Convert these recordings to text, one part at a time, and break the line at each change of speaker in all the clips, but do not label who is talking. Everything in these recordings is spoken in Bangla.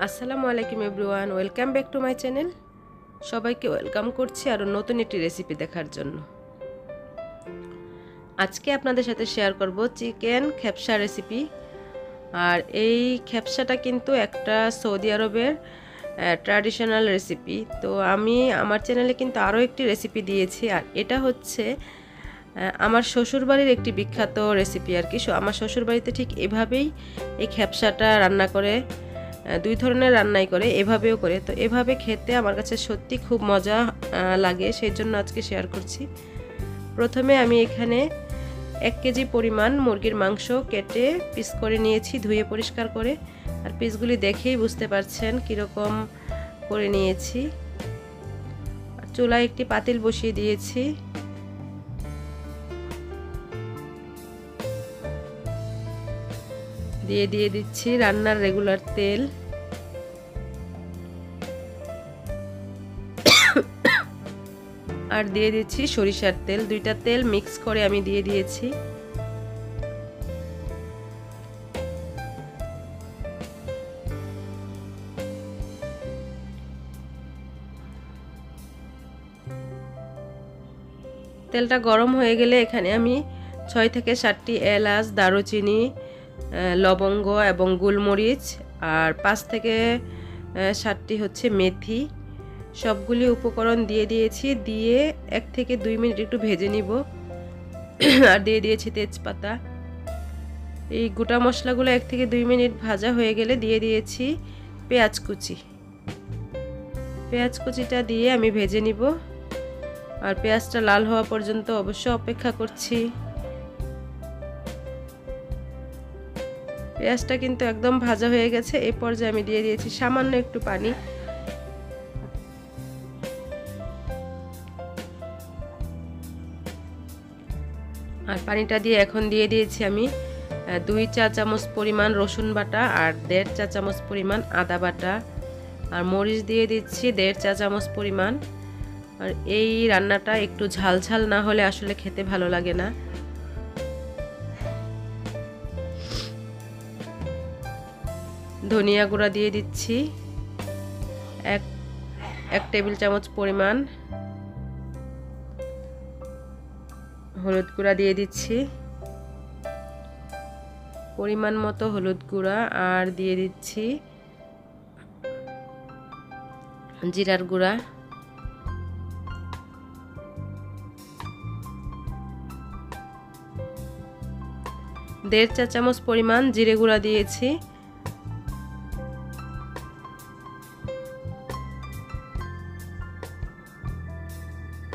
আসসালামু আলাইকুম everyone, welcome back to my channel. সবাইকে ওয়েলকাম করছি আরও নতুন একটি রেসিপি দেখার জন্য। আজকে আপনাদের সাথে শেয়ার করব চিকেন খেপসা রেসিপি। আর এই খেপসাটা কিন্তু একটা সৌদি আরবের ট্র্যাডিশনাল রেসিপি। তো আমি আমার চ্যানেলে কিন্তু আরও একটি রেসিপি দিয়েছি, আর এটা হচ্ছে আমার শ্বশুরবাড়ির একটি বিখ্যাত রেসিপি আর কি। আমার শ্বশুরবাড়িতে ঠিক এভাবেই এই খেপসাটা রান্না করে, দুই ধরনের রান্নাই করে, এভাবেও করে। তো এভাবে খেতে আমার কাছে সত্যি খুব মজা লাগে, সেই জন্য আজকে শেয়ার করছি। প্রথমে আমি এখানে 1 কেজি পরিমাণ মুরগির মাংস কেটে পিস করে নিয়েছি, ধুয়ে পরিষ্কার করে। আর পিসগুলি দেখেই বুঝতে পারছেন কীরকম করে নিয়েছি। চুলায় একটি পাতিল বসিয়ে দিয়েছি। দিয়ে দিচ্ছি রান্নার রেগুলার তেল। আর দিয়ে দিচ্ছি সরিষার তেল। দুইটা তেল মিক্স করে আমি দিয়ে দিয়েছি। তেলটা গরম হয়ে গেলে এখানে আমি 6 থেকে 7টি এলাচ, দারুচিনি, লবঙ্গ এবং গোলমরিচ, আর 5 থেকে 7টি হচ্ছে মেথি, সবগুলি উপকরণ দিয়ে দিয়েছি। দিয়ে 1 থেকে 2 মিনিট একটু ভেজে নিব। আর দিয়ে দিয়েছি তেজপাতা। এই গোটা মশলাগুলো 1 থেকে 2 মিনিট ভাজা হয়ে গেলে দিয়ে দিয়েছি পেঁয়াজ কুচি। পেঁয়াজ কুচিটা দিয়ে আমি ভেজে নিব। আর পেঁয়াজটা লাল হওয়া পর্যন্ত অবশ্য অপেক্ষা করছি। পেঁয়াজটা কিন্তু একদম ভাজা হয়ে গেছে। এই পর্যায়ে আমি দিয়ে দিয়েছি সামান্য একটু পানি। আর পানিটা দিয়ে এখন দিয়ে দিয়েছি আমি 2 চা চামচ পরিমাণ রসুন বাটা আর 1.5 চা চামচ পরিমাণ আদা বাটা। আর মরিচ দিয়ে দিচ্ছি 1.5 চা চামচ পরিমাণ। আর এই রান্নাটা একটু ঝাল ঝাল না হলে আসলে খেতে ভালো লাগে না। ধনিয়া গুঁড়া দিয়ে দিচ্ছি 1 টেবিল চামচ পরিমাণ। হলুদ গুঁড়া দিয়ে দিচ্ছি পরিমাণ মতো হলুদ গুঁড়া। আর দিয়ে দিচ্ছি জিরার গুঁড়া। দেড় চা চামচ পরিমাণ জিরে গুঁড়া দিয়েছি।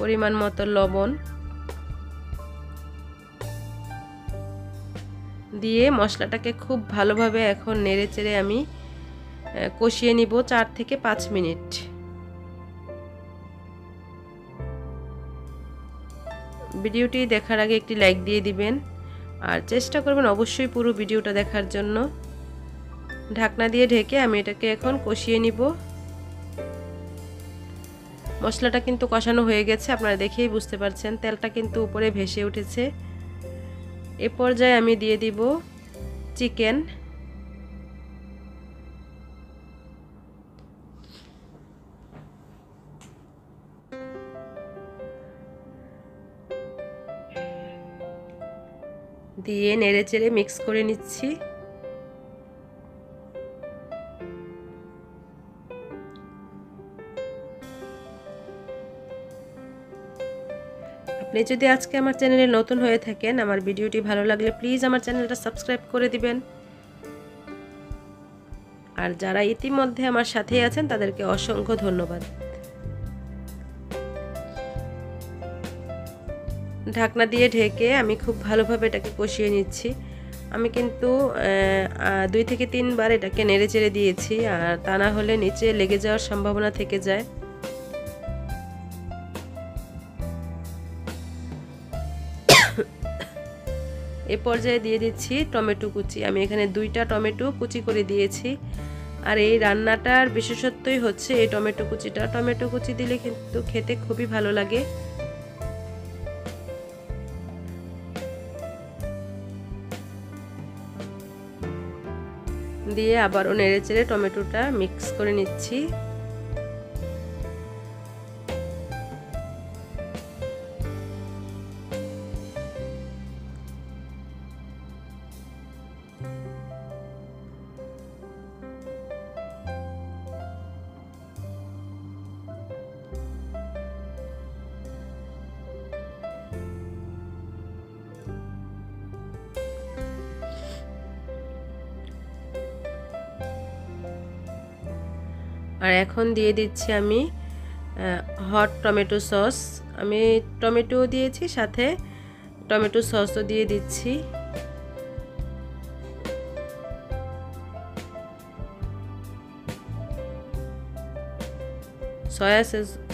পরিমাণ মতো লবণ দিয়ে মশলাটাকে খুব ভালোভাবে এখন নেড়েচেড়ে আমি কষিয়ে নিব 4 থেকে 5 মিনিট। ভিডিওটি দেখার আগে একটি লাইক দিয়ে দিবেন, আর চেষ্টা করবেন অবশ্যই পুরো ভিডিওটা দেখার জন্য। ঢাকনা দিয়ে ঢেকে আমি এটাকে এখন কষিয়ে নিব। মশলাটা কিন্তু কষানো হয়ে গেছে, আপনারা দেখেই বুঝতে পারছেন তেলটা কিন্তু উপরে ভেসে উঠেছে। এ পর্যায়ে আমি দিয়ে দিব চিকেন। দিয়ে নেড়েচেড়ে মিক্স করে নিচ্ছি। আপনি যদি আজকে আমার চ্যানেলে নতুন হয়ে থাকেন, আমার ভিডিওটি ভালো লাগলে প্লিজ আমার চ্যানেলটা সাবস্ক্রাইব করে দিবেন। আর যারা ইতিমধ্যে আমার সাথেই আছেন তাদেরকে অসংখ্য ধন্যবাদ। ঢাকনা দিয়ে ঢেকে আমি খুব ভালোভাবে এটাকে কষিয়ে নিচ্ছি। আমি কিন্তু 2 থেকে 3 বার এটাকে নেড়েচেড়ে দিয়েছি, আর তা না হলে নিচে লেগে যাওয়ার সম্ভাবনা থেকে যায়। এ পর্যায়ে দিয়ে দিচ্ছি টমেটো কুচি। আমি এখানে 2টা টমেটো কুচি করে দিয়েছি। আর এই রান্নাটার বিশেষত্বই হচ্ছে এই টমেটো কুচিটা। টমেটো কুচি দিলে কিন্তু খেতে খুবই ভালো লাগে। দিয়ে আবারও নেড়েচেড়ে টমেটোটা মিক্স করে নিচ্ছি। আর এখন দিয়ে দিচ্ছি আমি হট টমেটো সস। আমি টমেটো দিয়েছি, সাথে টমেটো সসও দিয়ে দিচ্ছি।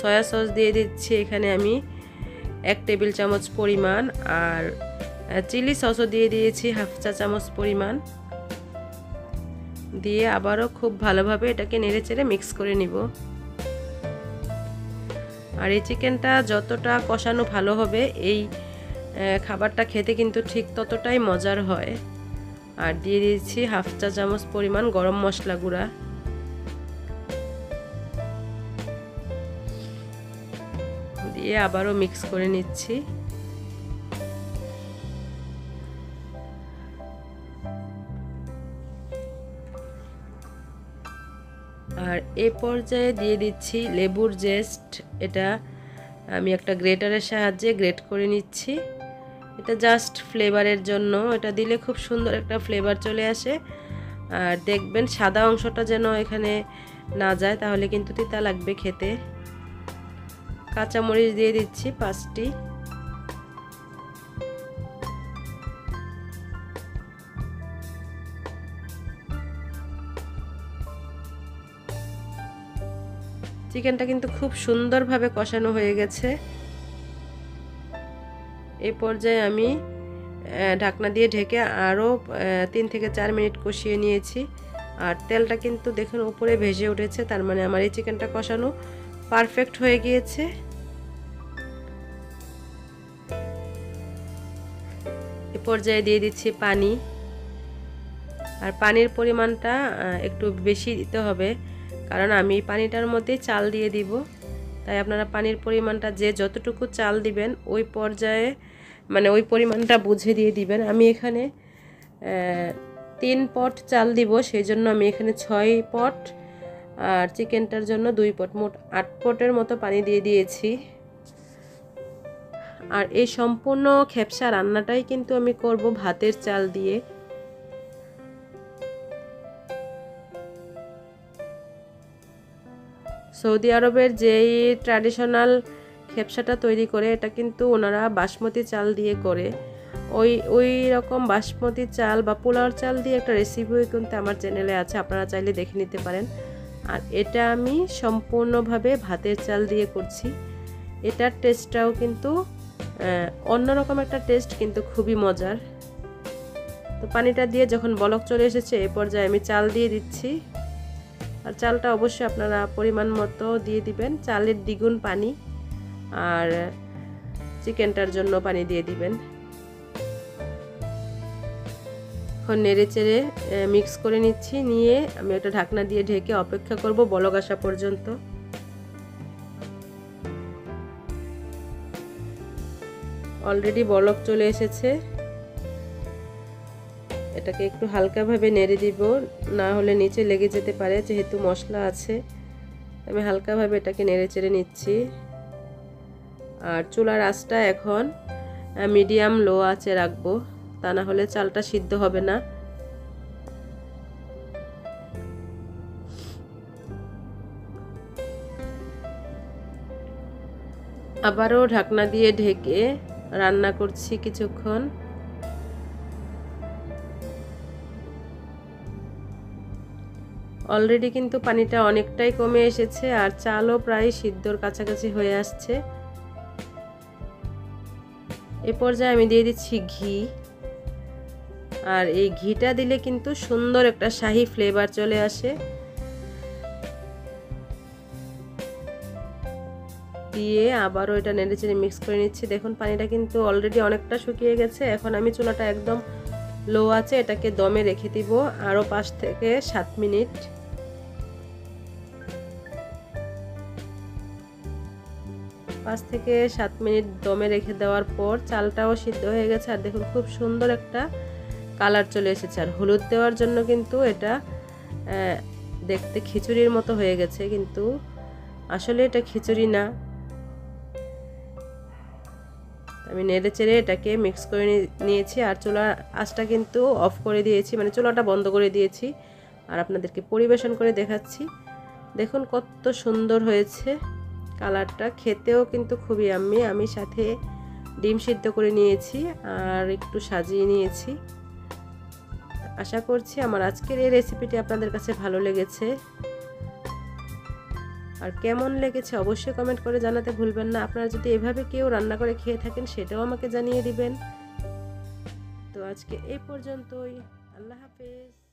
সয়া সস দিয়ে দিচ্ছি এখানে আমি 1 টেবিল চামচ পরিমাণ, আর চিলি সসও দিয়ে দিয়েছি 1/2 চা চামচ পরিমাণ। দিয়ে আবারও খুব ভালোভাবে এটাকে নেড়েচেড়ে মিক্স করে নিব। আর এই চিকেনটা যতটা কষানো ভালো হবে, এই খাবারটা খেতে কিন্তু ঠিক ততটাই মজার হয়। আর দিয়ে দিয়েছি 1/2 চা চামচ পরিমাণ গরম মশলা গুঁড়া। দিয়ে আবারও মিক্স করে নিচ্ছি। আর এই পর্যায়ে দিয়ে দিচ্ছি লেবুর জেস্ট। এটা আমি একটা গ্রেটারের সাহায্যে গ্রেট করে নিচ্ছি। এটা জাস্ট ফ্লেভারের জন্য, এটা দিলে খুব সুন্দর একটা ফ্লেভার চলে আসে। আর দেখবেন সাদা অংশটা যেন এখানে না যায়, তাহলে কিন্তু তিতা লাগবে খেতে। কাঁচামরিচ দিয়ে দিচ্ছি 5টি। চিকেনটা কিন্তু খুব সুন্দরভাবে কষানো হয়ে গেছে। এই পর্যায়ে আমি ঢাকনা দিয়ে ঢেকে আরও 3 থেকে 4 মিনিট কষিয়ে নিয়েছি। আর তেলটা কিন্তু দেখুন উপরে ভেসে উঠেছে, তার মানে আমার এই চিকেনটা কষানো পারফেক্ট হয়ে গিয়েছে। এই পর্যায়ে দিয়ে দিচ্ছি পানি। আর পানির পরিমাণটা একটু বেশি দিতে হবে, কারণ আমি পানিটার মধ্যে চাল দিয়ে দিব। তাই আপনারা পানির পরিমাণটা যে যতটুকু চাল দিবেন ওই পর্যায়ে মানে ওই পরিমাণটা বুঝে দিয়ে দিবেন। আমি এখানে 3 পট চাল দিব, সেই জন্য আমি এখানে 6 পট, আর চিকেনটার জন্য 2 পট, মোট 8 পটের মতো পানি দিয়ে দিয়েছি। আর এই সম্পূর্ণ খেপসা রান্নাটাই কিন্তু আমি করব ভাতের চাল দিয়ে। সৌদি আরবের যেই ট্র্যাডিশনাল খেপসাটা তৈরি করে, এটা কিন্তু ওনারা বাসমতি চাল দিয়ে করে। ওই রকম বাসমতি চাল বা পোলাওর চাল দিয়ে একটা রেসিপিও কিন্তু আমার চ্যানেলে আছে, আপনারা চাইলে দেখে নিতে পারেন। আর এটা আমি সম্পূর্ণভাবে ভাতের চাল দিয়ে করছি। এটার টেস্টটাও কিন্তু অন্যরকম একটা টেস্ট, কিন্তু খুবই মজার। তো পানিটা দিয়ে যখন বলক চলে এসেছে, এই পর্যায়ে আমি চাল দিয়ে দিচ্ছি। আর চালটা অবশ্যই আপনারা পরিমাণ মতো দিয়ে দিবেন, চালের দ্বিগুণ পানি। আর চিকেনটার জন্য পানি দিয়ে দিবেন। এখন নেড়ে চেড়ে মিক্স করে নিচ্ছি। নিয়ে আমি একটা ঢাকনা দিয়ে ঢেকে অপেক্ষা করব বলক আসা পর্যন্ত। অলরেডি বলক চলে এসেছে। এটাকে একটু হালকাভাবে নেড়ে দিব, না হলে নিচে লেগে যেতে পারে, যেহেতু মশলা আছে। আমি হালকাভাবে এটাকে নেড়ে চেড়ে নিচ্ছি। আর চুলার আঁচটা এখন মিডিয়াম লো আঁচে রাখবো, তা না হলে চালটা সিদ্ধ হবে না। আবারও ঢাকনা দিয়ে ঢেকে রান্না করছি কিছুক্ষণ। অলরেডি কিন্তু পানিটা অনেকটাই কমে এসেছে, আর চালও প্রায় সিদ্ধর কাছাকাছি হয়ে আসছে। এ পর্যায়ে আমি দিয়ে দিচ্ছি ঘি। আর এই ঘিটা দিলে কিন্তু সুন্দর একটা শাহি ফ্লেভার চলে আসে। দিয়ে আবারও এটা নেড়েচেড়ে মিক্স করে নিচ্ছি। দেখুন পানিটা কিন্তু অলরেডি অনেকটা শুকিয়ে গেছে। এখন আমি চুলাটা একদম লো আছে এটাকে দমে রেখে দিব আরও 5 থেকে 7 মিনিট। 5 থেকে 7 মিনিট দমে রেখে দেওয়ার পর চালটাও সিদ্ধ হয়ে গেছে। আর দেখুন খুব সুন্দর একটা কালার চলে এসেছে। আর হলুদ দেওয়ার জন্য কিন্তু এটা দেখতে খিচুড়ির মতো হয়ে গেছে, কিন্তু আসলে এটা খিচুড়ি না। আমি নেড়ে চেড়ে এটাকে মিক্স করে নিয়েছি। আর চুলার আঁচটা কিন্তু অফ করে দিয়েছি, মানে চুলাটা বন্ধ করে দিয়েছি। আর আপনাদেরকে পরিবেশন করে দেখাচ্ছি। দেখুন কত সুন্দর হয়েছে কালারটা, খেতেও কিন্তু খুবই ইয়াম্মি। আমি সাথে ডিম সিদ্ধ করে নিয়েছি আর একটু সাজিয়ে নিয়েছি। আশা করছি আমার আজকের এই রেসিপিটি আপনাদের কাছে ভালো লেগেছে। আর কেমন লেগেছে অবশ্যই কমেন্ট করে জানাতে ভুলবেন না। আপনারা যদি এভাবে কেউ রান্না করে খেয়ে থাকেন সেটাও আমাকে জানিয়ে দিবেন। তো আজকে এই পর্যন্তই, আল্লাহ হাফেজ।